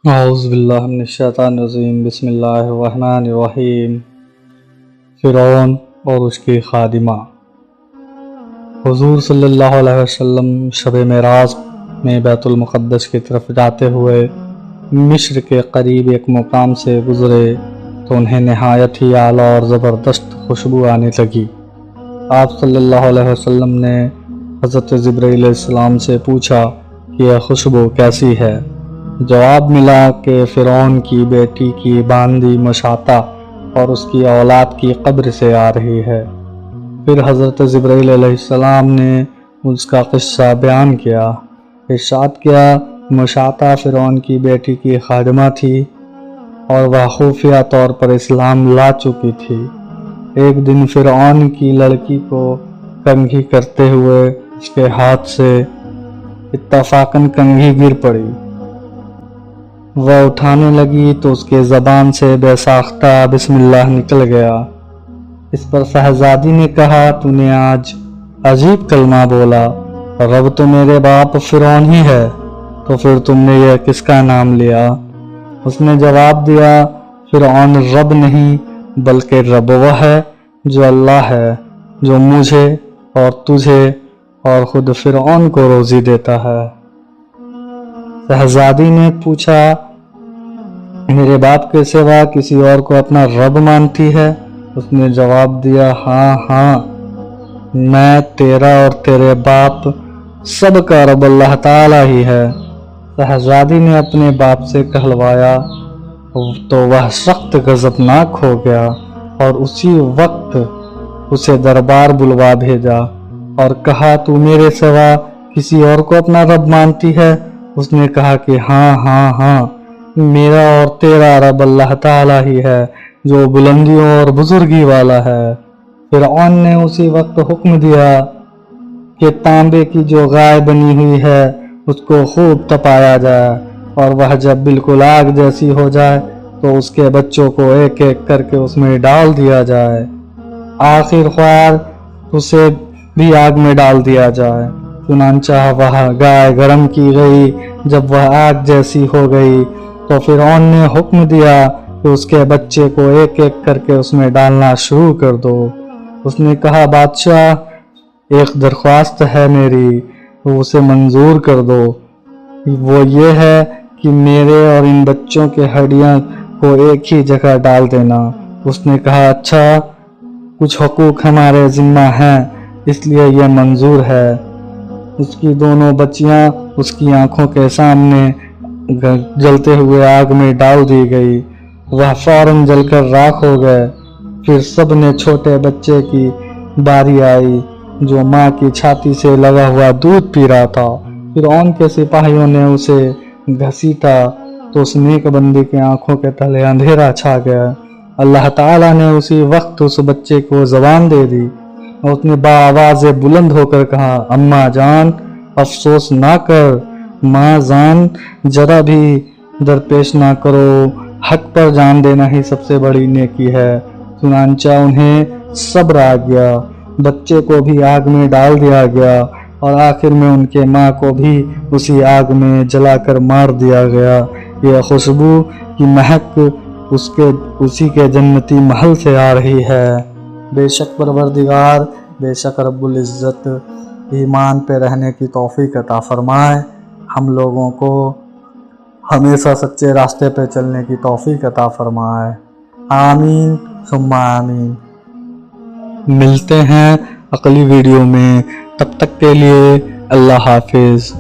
اعوذ باللہ من الشیطان الرجیم بسم اللہ الرحمن الرحیم۔ فرعون اور اس کی خادمہ۔ حضور صلی اللہ علیہ وسلم شب معراج میں بیت المقدس کی طرف جاتے ہوئے مصر کے قریب ایک مقام سے گزرے تو انہیں نہایت ہی اعلیٰ اور زبردست خوشبو آنے لگی۔ آپ صلی اللہ علیہ وسلم نے حضرت جبرائیل علیہ السلام سے پوچھا کہ یہ خوشبو کیسی ہے؟ جواب ملا کہ فرعون کی بیٹی کی باندھی مشاطہ اور اس کی اولاد کی قبر سے آ رہی ہے۔ پھر حضرت جبرائیل علیہ السلام نے اس کا قصہ بیان کیا۔ ارشاد کیا، مشاطہ فرعون کی بیٹی کی خادمہ تھی اور وہ خفیہ طور پر اسلام لا چکی تھی۔ ایک دن فرعون کی لڑکی کو کنگھی کرتے ہوئے اس کے ہاتھ سے اتفاقاً کنگھی گر پڑی۔ وہ اٹھانے لگی تو اس کے زبان سے بے ساختہ بسم اللہ نکل گیا۔ اس پر شہزادی نے کہا، تو نے آج عجیب کلمہ بولا، رب تو میرے باپ فرعون ہی ہے، تو پھر تم نے یہ کس کا نام لیا؟ اس نے جواب دیا، فرعون رب نہیں بلکہ رب وہ ہے جو اللہ ہے، جو مجھے اور تجھے اور خود فرعون کو روزی دیتا ہے۔ شہزادی نے پوچھا، میرے باپ کے سوا کسی اور کو اپنا رب مانتی ہے؟ اس نے جواب دیا، ہاں، میں تیرا اور تیرے باپ سب کا رب اللہ تعالی ہی ہے۔ شہزادی نے اپنے باپ سے کہلوایا تو وہ سخت غضبناک ہو گیا اور اسی وقت اسے دربار بلوا بھیجا اور کہا، تو میرے سوا کسی اور کو اپنا رب مانتی ہے؟ اس نے کہا کہ ہاں، میرا اور تیرا رب اللہ تعالی ہی ہے جو بلندیوں اور بزرگی والا ہے۔ فرعون نے اسی وقت حکم دیا کہ تانبے کی جو گائے بنی ہوئی ہے اس کو خوب تپایا جائے، اور وہ جب بالکل آگ جیسی ہو جائے تو اس کے بچوں کو ایک ایک کر کے اس میں ڈال دیا جائے، آخر کار اسے بھی آگ میں ڈال دیا جائے۔ چنانچہ وہ گائے گرم کی گئی۔ جب وہ آگ جیسی ہو گئی تو فرعون نے حکم دیا کہ اس کے بچے کو ایک ایک کر کے اس میں ڈالنا شروع کر دو۔ اس نے کہا، بادشاہ، ایک درخواست ہے میری، اسے منظور کر دو۔ وہ یہ ہے کہ میرے اور ان بچوں کے ہڈیاں کو ایک ہی جگہ ڈال دینا۔ اس نے کہا، اچھا، کچھ حقوق ہمارے ذمہ ہیں اس لیے یہ منظور ہے۔ اس کی دونوں بچیاں اس کی آنکھوں کے سامنے جلتے ہوئے آگ میں ڈال دی گئی۔ وہ فوراً جل کر راکھ ہو گئے۔ پھر سب نے چھوٹے بچے کی باری آئی جو ماں کی چھاتی سے لگا ہوا دودھ پی رہا تھا۔ فرعون کے سپاہیوں نے اسے گھسیٹا تو اس نیک بندی کی آنکھوں کے تلے اندھیرا چھا گیا۔ اللہ تعالیٰ نے اسی وقت اس بچے کو زبان دے دی اور اس نے بآواز بلند ہو کر کہا، اماں جان، افسوس نہ کر، ماں جان، ذرا بھی درپیش نہ کرو، حق پر جان دینا ہی سب سے بڑی نیکی ہے۔ چنانچہ انہیں صبر آ گیا، بچے کو بھی آگ میں ڈال دیا گیا اور آخر میں ان کے ماں کو بھی اسی آگ میں جلا کر مار دیا گیا۔ یہ خوشبو کی مہک اسی کے جنتی محل سے آ رہی ہے۔ بے شک پروردگار، بے شک رب العزت ایمان پہ رہنے کی توفیق عطا فرمائے، ہم لوگوں کو ہمیشہ سچے راستے پہ چلنے کی توفیق عطا فرمائے، آمین ثم آمین۔ ملتے ہیں اگلی ویڈیو میں، تب تک کے لیے اللہ حافظ۔